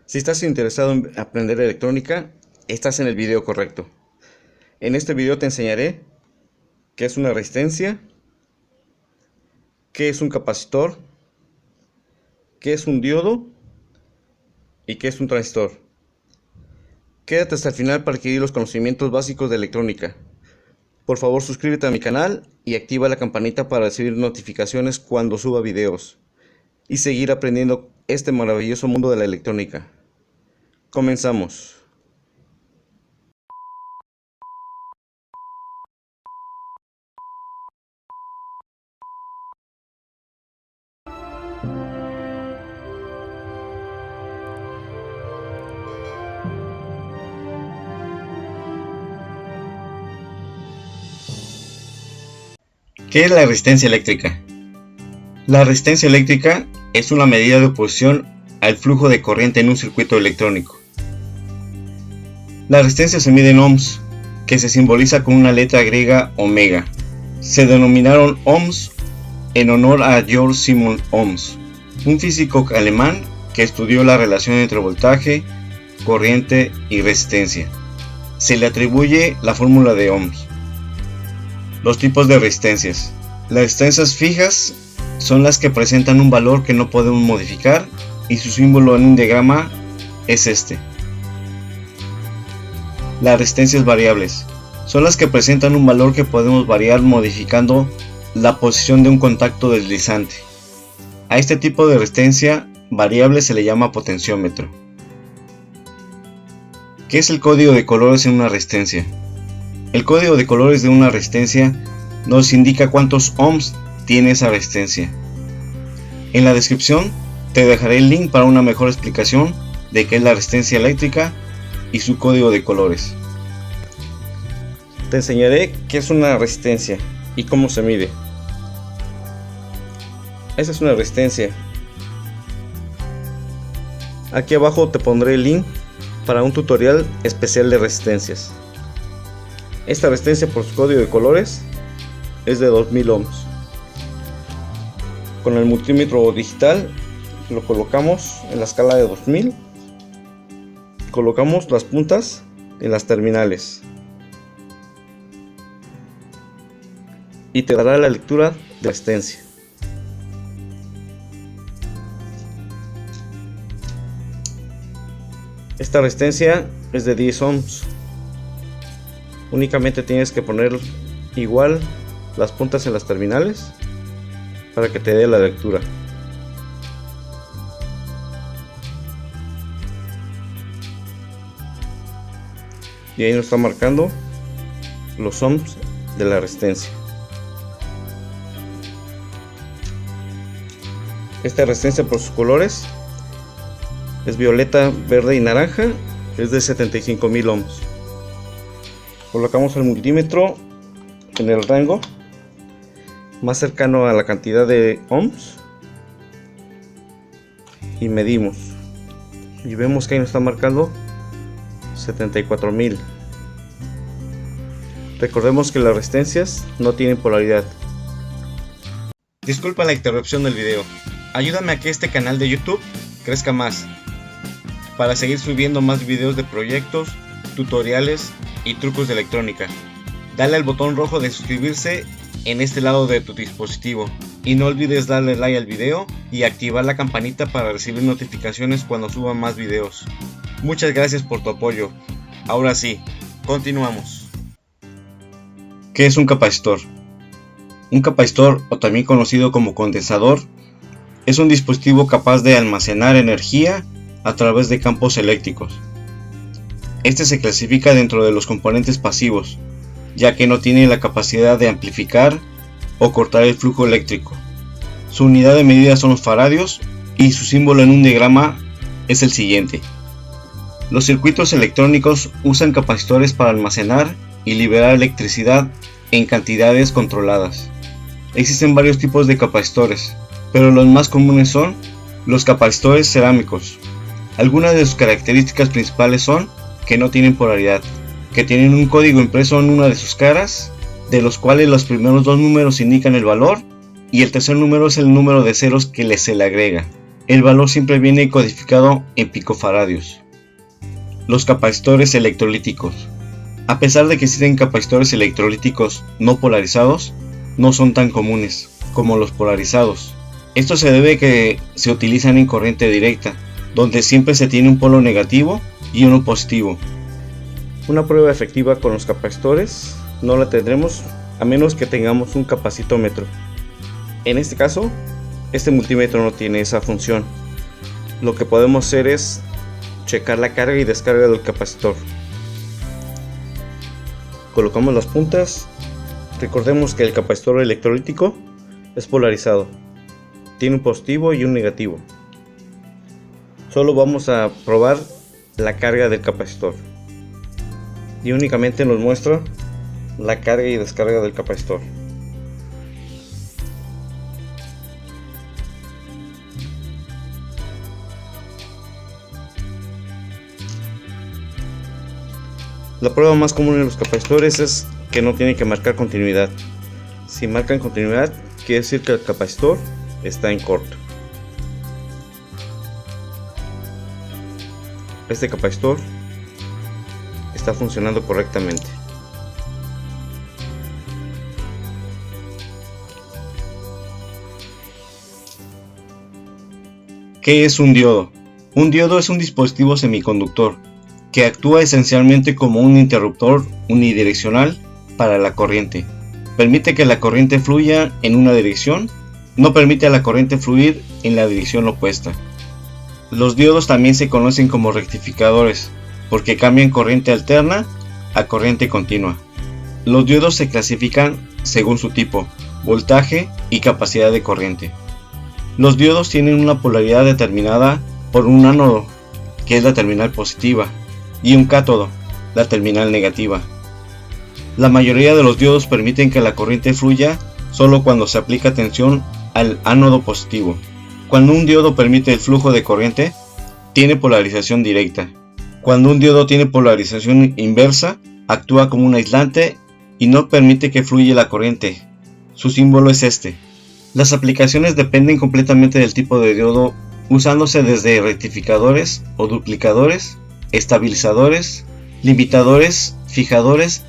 Si estás interesado en aprender electrónica, estás en el video correcto. En este video te enseñaré qué es una resistencia, qué es un capacitor, qué es un diodo y qué es un transistor. Quédate hasta el final para adquirir los conocimientos básicos de electrónica. Por favor, suscríbete a mi canal y activa la campanita para recibir notificaciones cuando suba videos y seguir aprendiendo este maravilloso mundo de la electrónica. Comenzamos. ¿Qué es la resistencia eléctrica? La resistencia eléctrica es una medida de oposición al flujo de corriente en un circuito electrónico. La resistencia se mide en ohms, que se simboliza con una letra griega omega. Se denominaron ohms en honor a Georg Simon Ohms, un físico alemán que estudió la relación entre voltaje, corriente y resistencia. Se le atribuye la fórmula de Ohms. Los tipos de resistencias. Las resistencias fijas son las que presentan un valor que no podemos modificar y su símbolo en un diagrama es este. Las resistencias variables son las que presentan un valor que podemos variar modificando la posición de un contacto deslizante. A este tipo de resistencia variable se le llama potenciómetro. ¿Qué es el código de colores en una resistencia? El código de colores de una resistencia nos indica cuántos ohms tiene esa resistencia. En la descripción te dejaré el link para una mejor explicación de qué es la resistencia eléctrica y su código de colores. Te enseñaré qué es una resistencia y cómo se mide. Esta es una resistencia. Aquí abajo te pondré el link para un tutorial especial de resistencias. Esta resistencia por su código de colores es de 2000 ohms. Con el multímetro digital lo colocamos en la escala de 2000. Colocamos las puntas en las terminales y te dará la lectura de resistencia. Esta resistencia es de 10 ohms. Únicamente tienes que poner igual las puntas en las terminales para que te dé la lectura. Y ahí nos está marcando los ohms de la resistencia. Esta resistencia por sus colores es violeta, verde y naranja. Es de 75.000 ohms. Colocamos el multímetro en el rango más cercano a la cantidad de ohms y medimos y vemos que ahí nos está marcando 74.000. Recordemos que las resistencias no tienen polaridad. Disculpa la interrupción del video. Ayúdame a que este canal de YouTube crezca más para seguir subiendo más videos de proyectos, tutoriales y trucos de electrónica. Dale al botón rojo de suscribirse en este lado de tu dispositivo y no olvides darle like al video y activar la campanita para recibir notificaciones cuando suba más videos. Muchas gracias por tu apoyo. Ahora sí, continuamos. ¿Qué es un capacitor? Un capacitor, o también conocido como condensador, es un dispositivo capaz de almacenar energía a través de campos eléctricos. Este se clasifica dentro de los componentes pasivos, ya que no tiene la capacidad de amplificar o cortar el flujo eléctrico. Su unidad de medida son los faradios y su símbolo en un diagrama es el siguiente. Los circuitos electrónicos usan capacitores para almacenar y liberar electricidad en cantidades controladas. Existen varios tipos de capacitores, pero los más comunes son los capacitores cerámicos. Algunas de sus características principales son que no tienen polaridad, que tienen un código impreso en una de sus caras, de los cuales los primeros dos números indican el valor y el tercer número es el número de ceros que se le agrega. El valor siempre viene codificado en picofaradios. Los capacitores electrolíticos. A pesar de que existen capacitores electrolíticos no polarizados, no son tan comunes como los polarizados. Esto se debe a que se utilizan en corriente directa, donde siempre se tiene un polo negativo y uno positivo. Una prueba efectiva con los capacitores no la tendremos a menos que tengamos un capacitómetro. En este caso, este multímetro no tiene esa función. Lo que podemos hacer es checar la carga y descarga del capacitor. Colocamos las puntas. Recordemos que el capacitor electrolítico es polarizado. Tiene un positivo y un negativo. Solo vamos a probar la carga del capacitor. Y únicamente nos muestra la carga y descarga del capacitor. La prueba más común en los capacitores es que no tiene que marcar continuidad. Si marcan continuidad, quiere decir que el capacitor está en corto. Este capacitor está funcionando correctamente. ¿Qué es un diodo? Un diodo es un dispositivo semiconductor que actúa esencialmente como un interruptor unidireccional para la corriente. Permite que la corriente fluya en una dirección, no permite a la corriente fluir en la dirección opuesta. Los diodos también se conocen como rectificadores, porque cambian corriente alterna a corriente continua. Los diodos se clasifican según su tipo, voltaje y capacidad de corriente. Los diodos tienen una polaridad determinada por un ánodo, que es la terminal positiva, y un cátodo, la terminal negativa. La mayoría de los diodos permiten que la corriente fluya solo cuando se aplica tensión al ánodo positivo. Cuando un diodo permite el flujo de corriente, tiene polarización directa. Cuando un diodo tiene polarización inversa, actúa como un aislante y no permite que fluya la corriente. Su símbolo es este. Las aplicaciones dependen completamente del tipo de diodo, usándose desde rectificadores o duplicadores, estabilizadores, limitadores, fijadores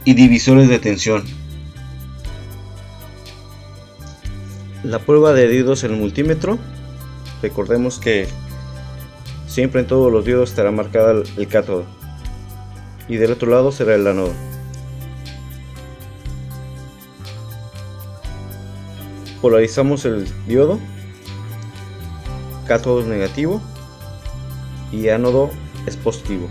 y divisores de tensión. La prueba de diodos en el multímetro. Recordemos que siempre en todos los diodos estará marcada el cátodo y del otro lado será el ánodo. Polarizamos el diodo, cátodo es negativo y ánodo es positivo.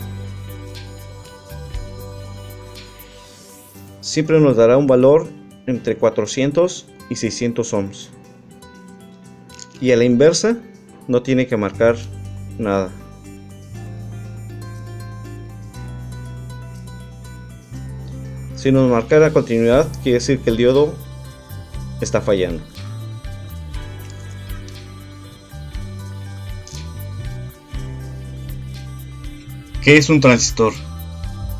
Siempre nos dará un valor entre 400 y 600 ohms. Y a la inversa no tiene que marcar nada. Si nos marcara continuidad, quiere decir que el diodo está fallando. ¿Qué es un transistor?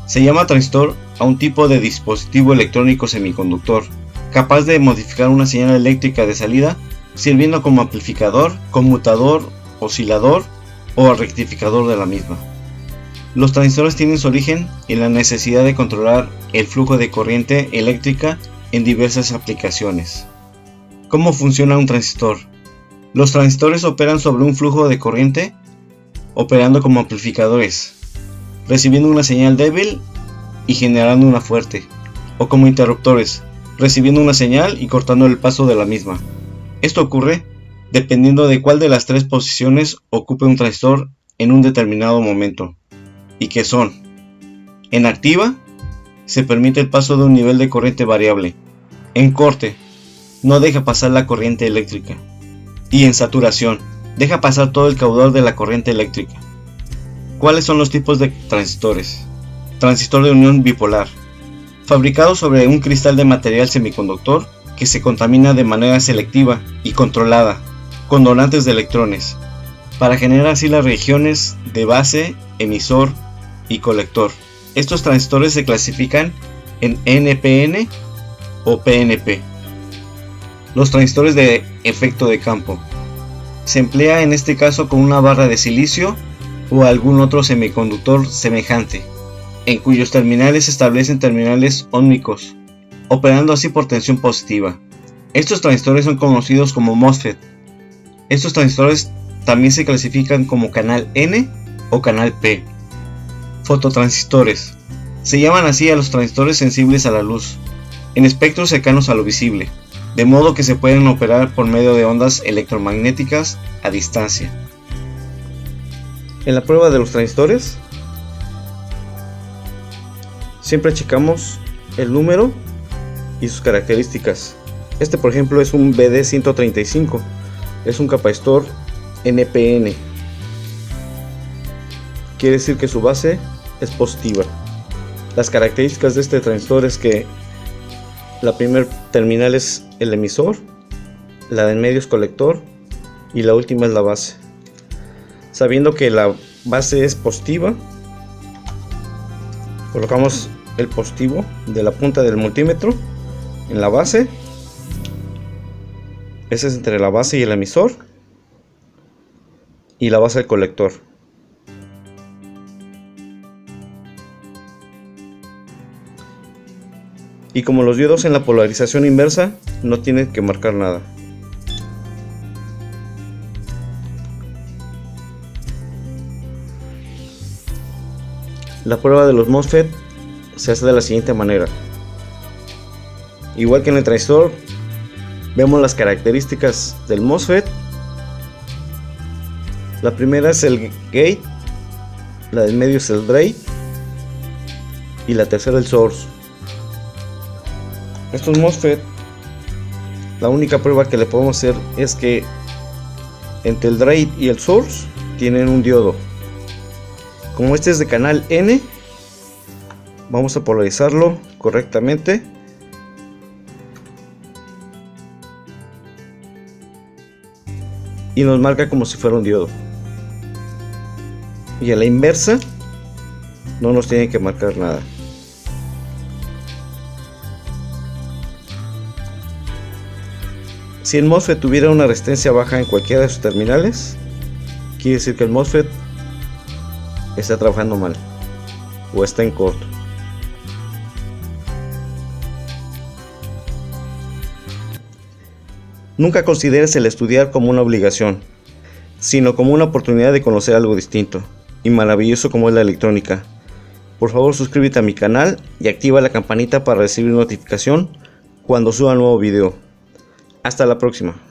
Se llama transistor a un tipo de dispositivo electrónico semiconductor, capaz de modificar una señal eléctrica de salida, sirviendo como amplificador, conmutador, oscilador o rectificador de la misma. Los transistores tienen su origen en la necesidad de controlar el flujo de corriente eléctrica en diversas aplicaciones. ¿Cómo funciona un transistor? Los transistores operan sobre un flujo de corriente, operando como amplificadores, recibiendo una señal débil y generando una fuerte, o como interruptores, recibiendo una señal y cortando el paso de la misma. Esto ocurre dependiendo de cuál de las tres posiciones ocupe un transistor en un determinado momento, y que son: en activa, se permite el paso de un nivel de corriente variable; en corte, no deja pasar la corriente eléctrica; y en saturación, deja pasar todo el caudal de la corriente eléctrica. ¿Cuáles son los tipos de transistores? Transistor de unión bipolar, fabricado sobre un cristal de material semiconductor que se contamina de manera selectiva y controlada con donantes de electrones, para generar así las regiones de base, emisor y colector. Estos transistores se clasifican en NPN o PNP. Los transistores de efecto de campo. Se emplea en este caso con una barra de silicio o algún otro semiconductor semejante, en cuyos terminales se establecen terminales ómicos, operando así por tensión positiva. Estos transistores son conocidos como MOSFET. Estos transistores también se clasifican como canal N o canal P. Fototransistores. Se llaman así a los transistores sensibles a la luz, en espectros cercanos a lo visible, de modo que se pueden operar por medio de ondas electromagnéticas a distancia. En la prueba de los transistores, siempre checamos el número y sus características. Este, por ejemplo, es un BD135, es un capacitor NPN, quiere decir que su base es positiva. Las características de este transistor es que la primer terminal es el emisor, la de en medio es colector y la última es la base. Sabiendo que la base es positiva, colocamos el positivo de la punta del multímetro en la base. Ese es entre la base y el emisor, y la base del colector. Y como los diodos en la polarización inversa, no tienen que marcar nada. La prueba de los MOSFET se hace de la siguiente manera. Igual que en el transistor, vemos las características del MOSFET. La primera es el gate, la del medio es el drain y la tercera el source. Estos MOSFET, la única prueba que le podemos hacer es que entre el drain y el source tienen un diodo. Como este es de canal N, vamos a polarizarlo correctamente. Y nos marca como si fuera un diodo. Y a la inversa no nos tiene que marcar nada. Si el MOSFET tuviera una resistencia baja en cualquiera de sus terminales, quiere decir que el MOSFET está trabajando mal o está en corto. Nunca consideres el estudiar como una obligación, sino como una oportunidad de conocer algo distinto y maravilloso como es la electrónica. Por favor, suscríbete a mi canal y activa la campanita para recibir notificación cuando suba un nuevo video. Hasta la próxima.